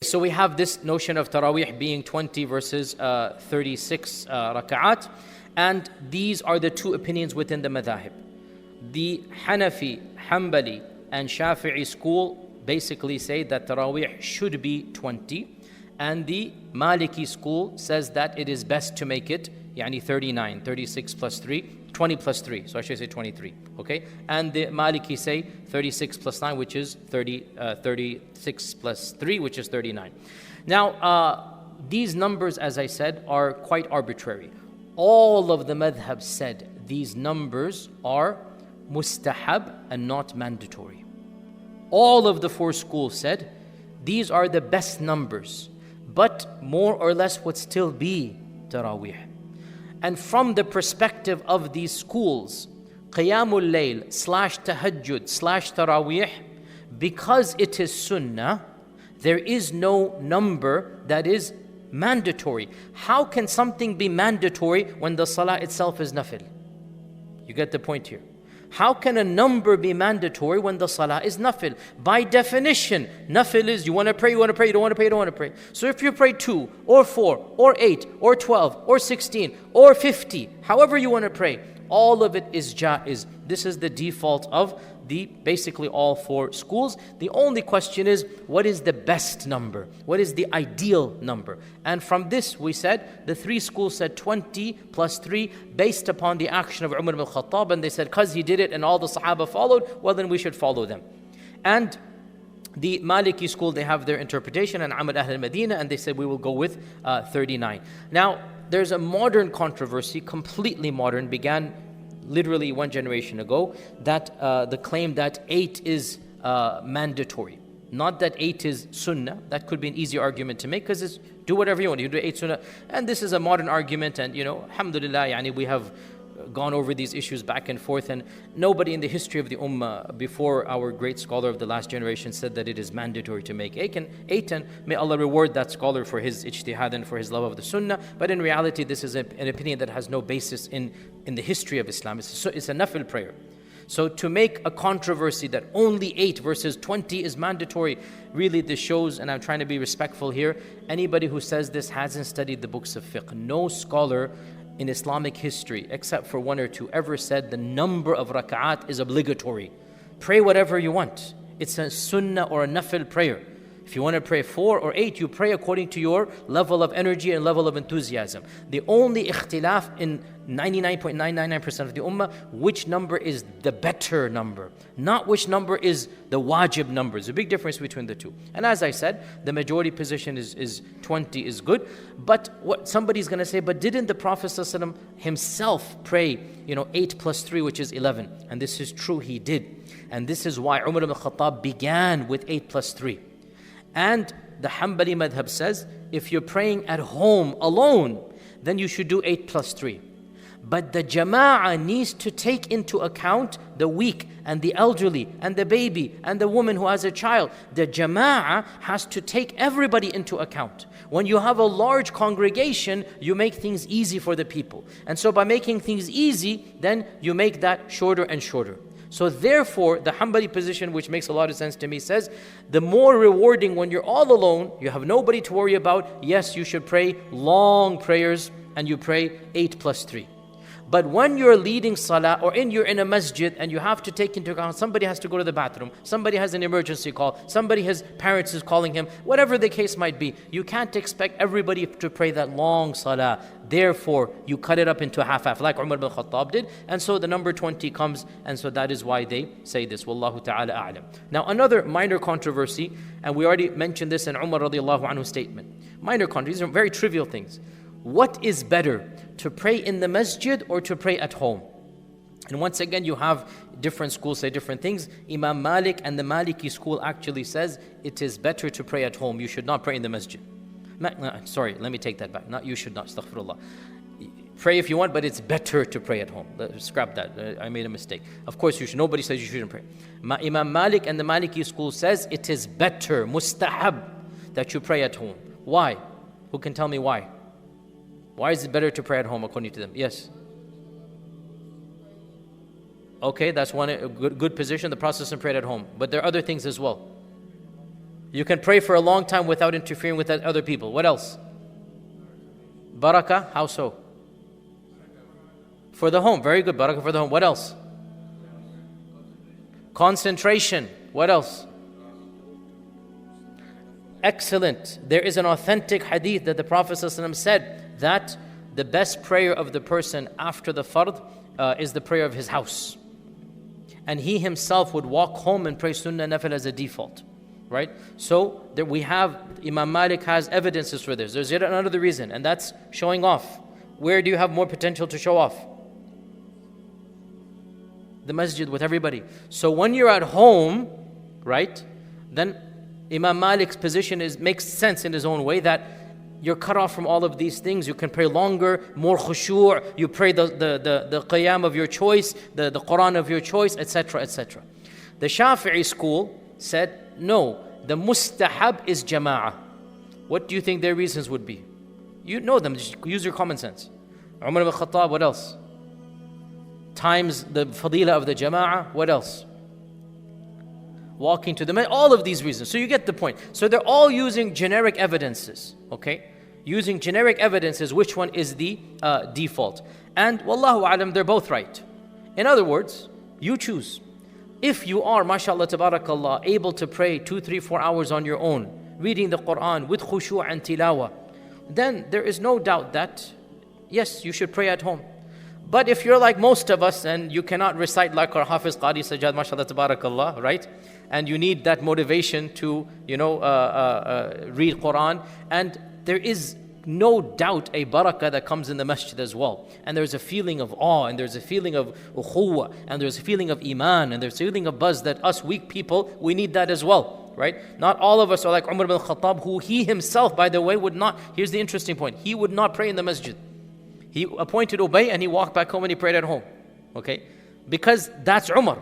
So we have this notion of Taraweeh being 20 versus 36 raka'at, and these are the two opinions within the madhahib. The Hanafi, Hanbali and Shafi'i school basically say that Taraweeh should be 20, and the Maliki school says that it is best to make it 39, 36 plus 3, 20 plus 3, so I should say 23, okay? And the Maliki say 36 plus 9, which is 36 plus 3, which is 39. Now, these numbers, as I said, are quite arbitrary. All of the madhab said these numbers are mustahab and not mandatory. All of the four schools said these are the best numbers, but more or less would still be Taraweeh. And from the perspective of these schools, Qiyamul Layl / Tahajjud / Taraweeh, because it is Sunnah, there is no number that is mandatory. How can something be mandatory when the Salah itself is nafil? You get the point here. How can a number be mandatory when the Salah is nafil? By definition, nafil is you want to pray, you want to pray, you don't want to pray, you don't want to pray. So if you pray 2 or 4 or 8 or 12 or 16 or 50, however you want to pray, all of it is jaiz. This is the default of basically all four schools. The only question is, what is the best number? What is the ideal number? And from this we said, the three schools said 20 plus 3 based upon the action of Umar ibn al-Khattab, and they said because he did it and all the Sahaba followed, well then we should follow them. And the Maliki school, they have their interpretation, and Amal Ahl al-Madinah, and they said we will go with 39. Now, there's a modern controversy, completely modern, began literally one generation ago, that the claim that 8 is mandatory. Not that 8 is sunnah. That could be an easy argument to make, because it's do whatever you want. You do 8 sunnah. And this is a modern argument, and alhamdulillah, we have gone over these issues back and forth, and nobody in the history of the ummah before our great scholar of the last generation said that it is mandatory to make 8, and may Allah reward that scholar for his ijtihad and for his love of the sunnah. But in reality, this is an opinion that has no basis in the history of Islam. It's a nafil prayer. So to make a controversy that only 8 versus 20 is mandatory, really this shows, and I'm trying to be respectful here, anybody who says this hasn't studied the books of fiqh. No scholar in Islamic history, except for 1 or 2, ever said the number of raka'at is obligatory. Pray whatever you want. It's a sunnah or a nafil prayer. If you want to pray 4 or 8, you pray according to your level of energy and level of enthusiasm. The only ikhtilaf in 99.999% of the ummah, which number is the better number, not which number is the wajib number. There's a big difference between the two. And as I said, the majority position is 20 is good. But what somebody's going to say, but didn't the Prophet ﷺ himself pray, 8 plus 3, which is 11? And this is true, he did. And this is why Umar ibn al-Khattab began with 8 plus 3. And the Hanbali madhab says, if you're praying at home alone, then you should do 8 plus 3. But the jama'ah needs to take into account the weak and the elderly and the baby and the woman who has a child. The jama'ah has to take everybody into account. When you have a large congregation, you make things easy for the people. And so by making things easy, then you make that shorter and shorter. So therefore, the Hanbali position, which makes a lot of sense to me, says the more rewarding when you're all alone, you have nobody to worry about. Yes, you should pray long prayers, and you pray 8 plus 3. But when you're leading salah, or you're in a masjid and you have to take into account somebody has to go to the bathroom, somebody has an emergency call, his parents is calling him, whatever the case might be, you can't expect everybody to pray that long salah. Therefore, you cut it up into half-half, like Umar ibn Khattab did. And so the number 20 comes, and so that is why they say this. Wallahu ta'ala a'lam. Now another minor controversy, and we already mentioned this in Umar radiallahu anhu's statement. Minor controversies, these are very trivial things. What is better, to pray in the masjid or to pray at home? And once again, you have different schools say different things. Imam Malik and the Maliki school actually says it is better to pray at home. You should not pray in the masjid. Sorry, let me take that back. Not you should not, astaghfirullah. Pray if you want, but it's better to pray at home. Scrap that, I made a mistake. Of course you should, nobody says you shouldn't pray. Imam Malik and the Maliki school says it is better, mustahab, that you pray at home. Why? Who can tell me why? Why is it better to pray at home according to them? Yes. Okay, that's one good position. The Prophet prayed at home. But there are other things as well. You can pray for a long time without interfering with other people. What else? Barakah, how so? For the home, very good, barakah for the home. What else? Concentration, what else? Excellent. There is an authentic hadith that the Prophet ﷺ said that the best prayer of the person after the fard is the prayer of his house. And he himself would walk home and pray sunnah nafil as a default. Right? So there we have, Imam Malik has evidences for this. There's yet another reason, and that's showing off. Where do you have more potential to show off? The masjid with everybody. So when you're at home, right, then Imam Malik's position makes sense in his own way, that you're cut off from all of these things. You can pray longer, more khushu', you pray the qiyam of your choice, the Quran of your choice, etc., etc. The Shafi'i school said, no, the mustahab is jama'ah. What do you think their reasons would be? You know them, just use your common sense. Umar ibn Khattab, what else? Times the fadila of the jama'ah, what else? Walking to the masjid, all of these reasons. So you get the point. So they're all using generic evidences, okay? Using generic evidences, which one is the default. And wallahu alam, they're both right. In other words, you choose. If you are, mashallah, tabarakallah, able to pray 2, 3, 4 hours on your own, reading the Quran with khushu' and tilawa, then there is no doubt that, yes, you should pray at home. But if you're like most of us and you cannot recite like our Hafiz Qadhi Sajjad, mashallah, tabarakallah, right? And you need that motivation to, read Quran. And there is no doubt a barakah that comes in the masjid as well. And there's a feeling of awe, and there's a feeling of ukhuwa, and there's a feeling of iman, and there's a feeling of buzz that us weak people, we need that as well, right? Not all of us are like Umar ibn Khattab, who he himself, by the way, would not, here's the interesting point, he would not pray in the masjid. He appointed Ubay and he walked back home and he prayed at home, okay? Because that's Umar.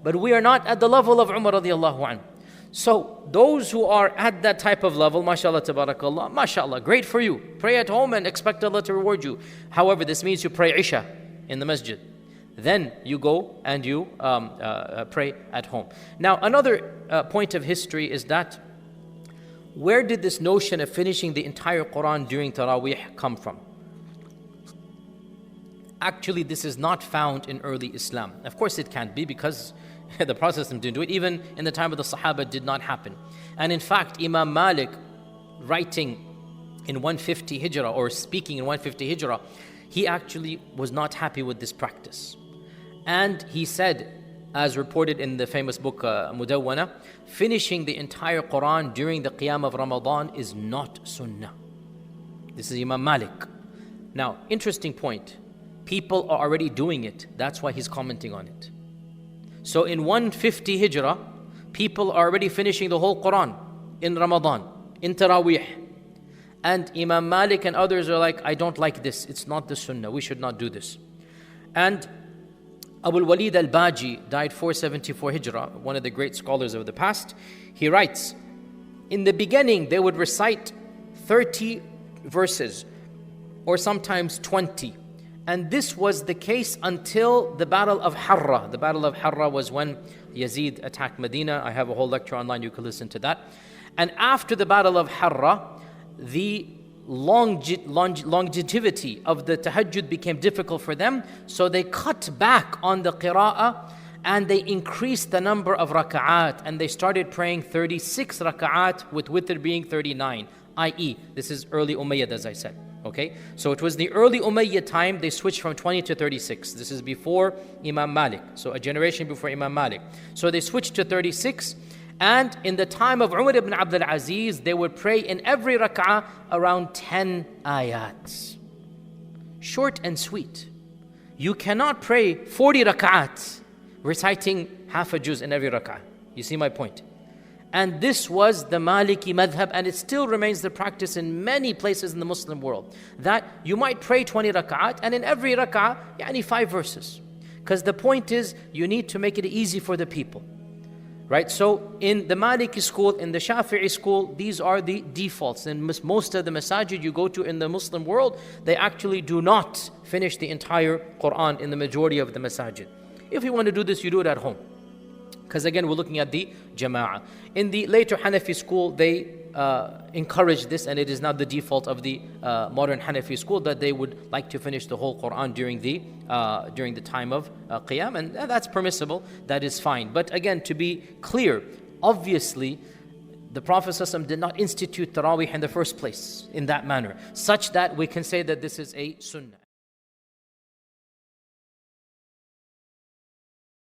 But we are not at the level of Umar radiallahu anhu. So those who are at that type of level, mashallah, tabarakallah, mashallah, great for you. Pray at home and expect Allah to reward you. However, this means you pray Isha in the masjid. Then you go and you pray at home. Now, another point of history is that where did this notion of finishing the entire Quran during Taraweeh come from? Actually, this is not found in early Islam. Of course it can't be, because the Prophet didn't do it. Even in the time of the Sahaba, did not happen. And in fact, Imam Malik, writing in 150 Hijrah, or speaking in 150 Hijrah, he actually was not happy with this practice. And he said, as reported in the famous book Mudawwana, finishing the entire Quran during the Qiyam of Ramadan is not sunnah. This is Imam Malik. Now, interesting point. People are already doing it. That's why he's commenting on it. So in 150 Hijrah, people are already finishing the whole Quran in Ramadan, in Taraweeh. And Imam Malik and others are like, I don't like this. It's not the sunnah. We should not do this. And Abu al-Walid al-Baji died 474 Hijrah, one of the great scholars of the past. He writes, in the beginning, they would recite 30 verses, or sometimes 20. And this was the case until the Battle of Harra. The Battle of Harra was when Yazid attacked Medina. I have a whole lecture online, you can listen to that. And after the Battle of Harra, the longevity of the tahajjud became difficult for them. So they cut back on the qira'ah and they increased the number of raka'at. And they started praying 36 raka'at, with witr being 39, i.e., this is early Umayyad, as I said. Okay, so it was the early Umayyad time, they switched from 20 to 36. This is before Imam Malik, so a generation before Imam Malik. So they switched to 36, and in the time of Umar ibn Abdul Aziz, they would pray in every rak'ah around 10 ayats. Short and sweet. You cannot pray 40 rak'at reciting half a juz in every rak'ah. You see my point? And this was the Maliki madhab, and it still remains the practice in many places in the Muslim world, that you might pray 20 rak'at, and in every rak'ah, 5 verses. Because the point is, you need to make it easy for the people. Right? So in the Maliki school, in the Shafi'i school, these are the defaults. In most of the masajid you go to in the Muslim world, they actually do not finish the entire Quran in the majority of the masajid. If you want to do this, you do it at home. Because again, we're looking at the jama'ah. In the later Hanafi school, they encourage this, and it is not the default of the modern Hanafi school that they would like to finish the whole Quran during the time of Qiyam, and that's permissible, that is fine. But again, to be clear, obviously, the Prophet ﷺ did not institute Taraweeh in the first place in that manner, such that we can say that this is a sunnah.